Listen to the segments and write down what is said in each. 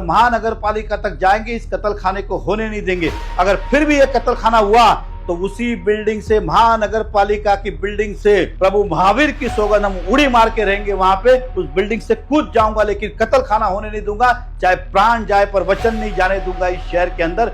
महानगर पालिका तक जाएंगे, इस कत्ल खाने को होने नहीं देंगे। अगर फिर भी ये कत्ल खाना हुआ तो उसी बिल्डिंग से, महानगर पालिका की बिल्डिंग से प्रभु महावीर की सौगंध हम उड़ी मार के रहेंगे वहां पे, उस बिल्डिंग से कूद जाऊंगा, लेकिन कत्ल खाना होने नहीं दूंगा, चाहे प्राण जाए पर वचन नहीं जाने दूंगा इस शहर के अंदर।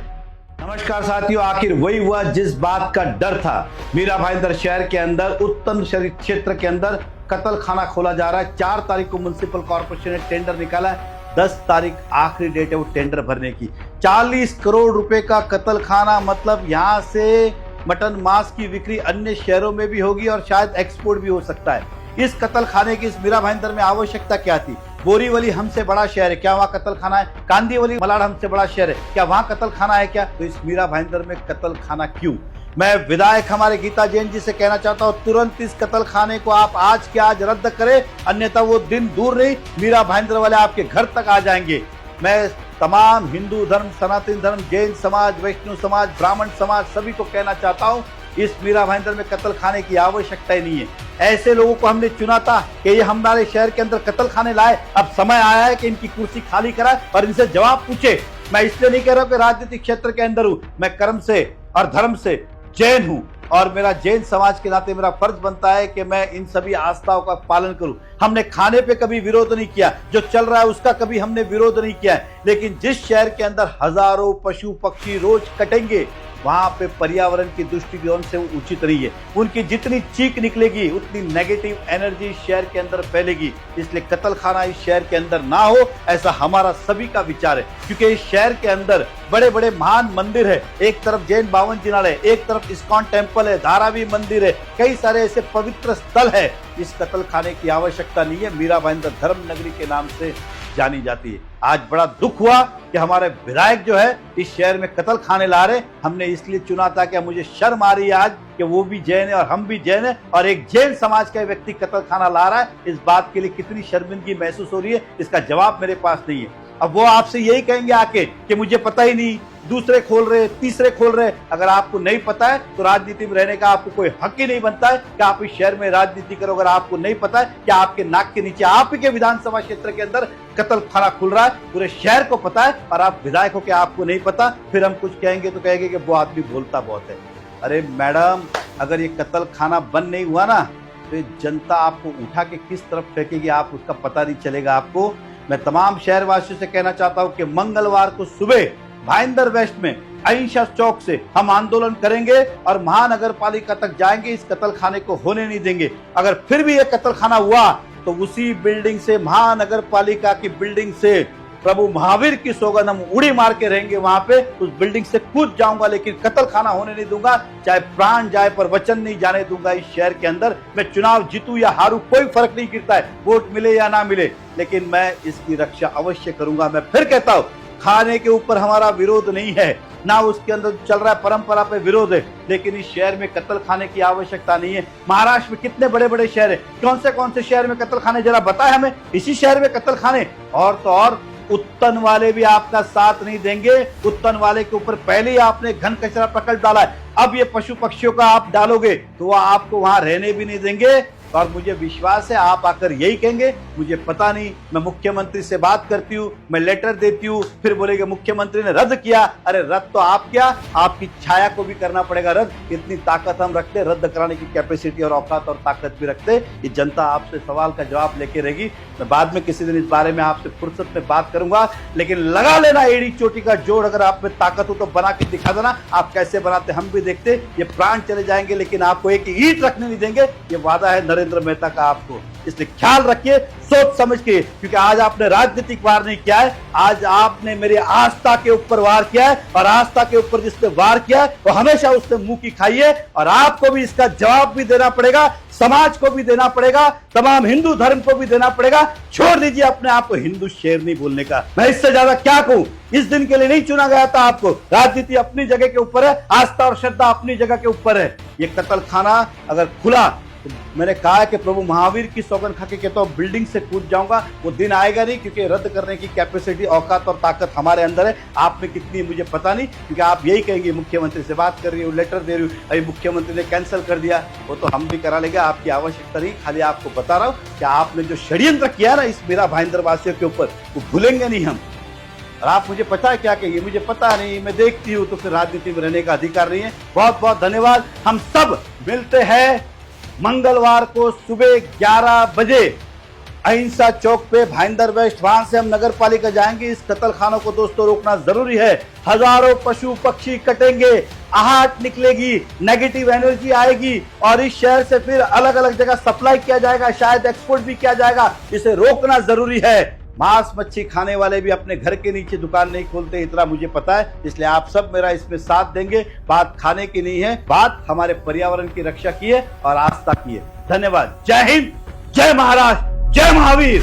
नमस्कार साथियों, आखिर वही हुआ जिस बात का डर था। मीरा भाईंदर शहर के अंदर, उत्तम क्षेत्र के अंदर कत्ल खाना खोला जा रहा है। 4 तारीख को म्युनिसिपल कॉर्पोरेशन ने टेंडर निकाला है, 10 तारीख आखिरी डेट है वो टेंडर भरने की। 40 करोड़ रुपए का कत्ल खाना, मतलब यहां से मटन मांस की बिक्री अन्य शहरों में भी होगी और शायद एक्सपोर्ट भी हो सकता है। इस कत्ल खाने की इस मीरा भाईंदर में आवश्यकता क्या थी? बोरीवली हमसे बड़ा शहर है, क्या वहां कत्ल खाना है? कांदीवली मलाड हमसे बड़ा शहर है, क्या वहां कत्ल खाना है क्या? तो इस मीरा भाईंदर में कत्ल खाना क्यों? मैं विधायक हमारे गीता जैन जी से कहना चाहता हूं, तुरंत इस कत्ल खाने को आप आज के आज रद्द करें, अन्यथा वो दिन दूर नहीं, मीरा भाईंदर वाले आपके घर तक आ जाएंगे। मैं तमाम हिंदू धर्म, सनातन धर्म, जैन समाज, वैष्णव समाज, ब्राह्मण समाज सभी को कहना चाहता हूं, इस मीरा भाईंदर में कत्ल खाने की आवश्यकता ही नहीं है। ऐसे लोगों को हमने चुना था कि ये हमारे शहर के अंदर कत्ल खाने लाए, अब समय आया है कि इनकी कुर्सी खाली कराए और इनसे जवाब पूछे। मैं इसलिए नहीं कह रहा हूं कि राजनीतिक क्षेत्र के अंदर हूं, मैं कर्म से और धर्म से जैन हूं और मेरा जैन समाज के नाते मेरा फर्ज बनता है कि मैं इन सभी आस्थाओं का पालन करूं। हमने खाने पे कभी विरोध नहीं किया, जो चल रहा है उसका कभी हमने विरोध नहीं किया है, लेकिन जिस शहर के अंदर हजारों पशु पक्षी रोज कटेंगे वहां पे पर्यावरण की दृष्टिकोण से उचित नहीं है। उनकी जितनी चीख निकलेगी उतनी नेगेटिव एनर्जी शहर के अंदर फैलेगी, इसलिए कत्ल खाना इस शहर के अंदर ना हो, ऐसा हमारा सभी का विचार है। क्योंकि इस शहर के अंदर बड़े बड़े महान मंदिर है, एक तरफ जैन बावन जिनाल है, एक तरफ इस्कॉन टेम्पल है, धारावी मंदिर है, कई सारे ऐसे पवित्र स्थल है। इस कत्ल खाने की आवश्यकता नहीं है। मीरा भाईंदर धर्म नगरी के नाम से जानी जाती है। आज बड़ा दुख हुआ कि हमारे विधायक जो है इस शहर में कत्ल खाने ला रहे। हमने इसलिए चुना था कि मुझे शर्म आ रही है आज कि वो भी जैन है और हम भी जैन है और एक जैन समाज का व्यक्ति कत्ल खाना ला रहा है। इस बात के लिए कितनी शर्मिंदगी महसूस हो रही है, इसका जवाब मेरे पास नहीं है। अब वो आपसे यही कहेंगे आके कि मुझे पता ही नहीं, दूसरे खोल रहे, तीसरे खोल रहे। अगर आपको नहीं पता है तो राजनीति में रहने का आपको कोई हक ही नहीं बनता है कि आप इस शहर में राजनीति करो। अगर आपको नहीं पता है कि आपके नाक के नीचे, आप ही के विधानसभा क्षेत्र के अंदर कत्ल खाना खुल रहा है, पूरे शहर को पता है और आप विधायक हो कि आपको नहीं पता, फिर हम कुछ कहेंगे तो कहेंगे कि वो आदमी बोलता बहुत है। अरे मैडम, अगर ये कत्ल खाना बंद नहीं हुआ ना तो जनता आपको उठा के किस तरफ फेंकेगी, आप उसका पता नहीं चलेगा आपको। मैं तमाम शहरवासियों से कहना चाहता हूं कि मंगलवार को सुबह भाईंदर वेस्ट में अहिंसा चौक से हम आंदोलन करेंगे और महानगर पालिका तक जाएंगे, इस कत्ल खाने को होने नहीं देंगे। अगर फिर भी ये कत्ल खाना हुआ तो उसी बिल्डिंग से, महानगर पालिका की बिल्डिंग से प्रभु महावीर की सौगंध हम उड़ी मार के रहेंगे वहां पे, उस बिल्डिंग से कूद जाऊंगा, लेकिन कत्ल खाना होने नहीं दूंगा, चाहे प्राण जाए पर वचन नहीं जाने दूंगा इस शहर के अंदर। मैं चुनाव जीतूं या हारूं कोई फर्क नहीं गिरता है, वोट मिले या ना मिले, लेकिन मैं इसकी रक्षा अवश्य करूंगा। मैं फिर कहता हूं, खाने के ऊपर हमारा विरोध नहीं है, ना उसके अंदर चल रहा है परंपरा पे विरोध है, लेकिन इस शहर में कत्ल खाने की आवश्यकता नहीं है। महाराष्ट्र में कितने बड़े बड़े शहर है, कौन से शहर में कत्ल खाने, जरा बताए हमें। इसी शहर में कत्ल खाने, और तो और उत्तन वाले भी आपका साथ नहीं देंगे। उत्तन वाले के ऊपर पहले ही आपने घन कचरा प्रकल्प डाला है, अब ये पशु पक्षियों का आप डालोगे तो वो आपको वहां रहने भी नहीं देंगे। और मुझे विश्वास है आप आकर यही कहेंगे, मुझे पता नहीं, मैं मुख्यमंत्री से बात करती हूँ, मैं लेटर देती हूँ, फिर बोलेंगे मुख्यमंत्री ने रद्द किया। अरे रद्द तो आप क्या, आपकी छाया को भी करना पड़ेगा रद्द। इतनी ताकत हम रखते, रद्द कराने की कैपेसिटी और औकात और ताकत भी रखते। ये जनता आपसे सवाल का जवाब लेके रहेगी। मैं बाद में किसी दिन इस बारे में आपसे फुर्सत में बात करूंगा, लेकिन लगा लेना एड़ी चोटी का जोड़। अगर आप में ताकत हो तो बना के दिखा देना, आप कैसे बनाते हम भी देखते। ये प्राण चले जाएंगे लेकिन आपको एक ईंट रखने नहीं देंगे, ये वादा है नरेंद्र मेहता का आपको। इसलिए ख्याल रखिए, सोच समझ के, क्योंकि आज आपने राजनीतिक वार नहीं किया है, आज आपने मेरी आस्था के ऊपर वार किया है, और आस्था के ऊपर जिसने वार किया है वो हमेशा उसने मुंह की खाई है, और आपको भी इसका जवाब भी देना पड़ेगा, समाज को भी देना पड़ेगा, तमाम हिंदू धर्म को भी देना पड़ेगा। छोड़ दीजिए अपने आप को हिंदू शेर नहीं बोलने का। मैं इससे ज्यादा क्या कहूं, इस दिन के लिए नहीं चुना गया था आपको। राजनीति अपनी जगह के ऊपर है, आस्था और श्रद्धा अपनी जगह के ऊपर है। ये कत्ल खाना अगर खुला, तो मैंने कहा है कि प्रभु महावीर की सौगंध खा के कहता हूं बिल्डिंग से कूद जाऊंगा। वो दिन आएगा नहीं, क्योंकि रद्द करने की कैपेसिटी, औकात और ताकत हमारे अंदर है। आप में कितनी मुझे पता नहीं, क्योंकि आप यही कहेंगे मुख्यमंत्री से बात कर रही हूँ, लेटर दे रही हूँ, अभी मुख्यमंत्री ने कैंसिल कर दिया। वो तो हम भी करा लेंगे, आपकी आवश्यकता नहीं। खाली आपको बता रहा हूँ कि आपने जो षड्यंत्र किया ना इस मीरा भाईंदर वासियों के ऊपर, वो भूलेंगे नहीं हम। और आप मुझे पता है क्या कहिए, मुझे पता नहीं, मैं देखती हूँ, तो फिर राजनीति में रहने का अधिकार नहीं है। बहुत बहुत धन्यवाद। हम सब मिलते हैं मंगलवार को सुबह 11 बजे अहिंसा चौक पे भाईंदर वेस्ट, वहां से हम नगर पालिका जाएंगे। इस कत्ल खानों को दोस्तों रोकना जरूरी है। हजारों पशु पक्षी कटेंगे, आहट निकलेगी, नेगेटिव एनर्जी आएगी और इस शहर से फिर अलग अलग जगह सप्लाई किया जाएगा, शायद एक्सपोर्ट भी किया जाएगा। इसे रोकना जरूरी है। मांस मच्छी खाने वाले भी अपने घर के नीचे दुकान नहीं खोलते, इतना मुझे पता है। इसलिए आप सब मेरा इसमें साथ देंगे। बात खाने की नहीं है, बात हमारे पर्यावरण की रक्षा की है और आस्था की है। धन्यवाद। जय हिंद, जय महाराष्ट्र, जय महावीर।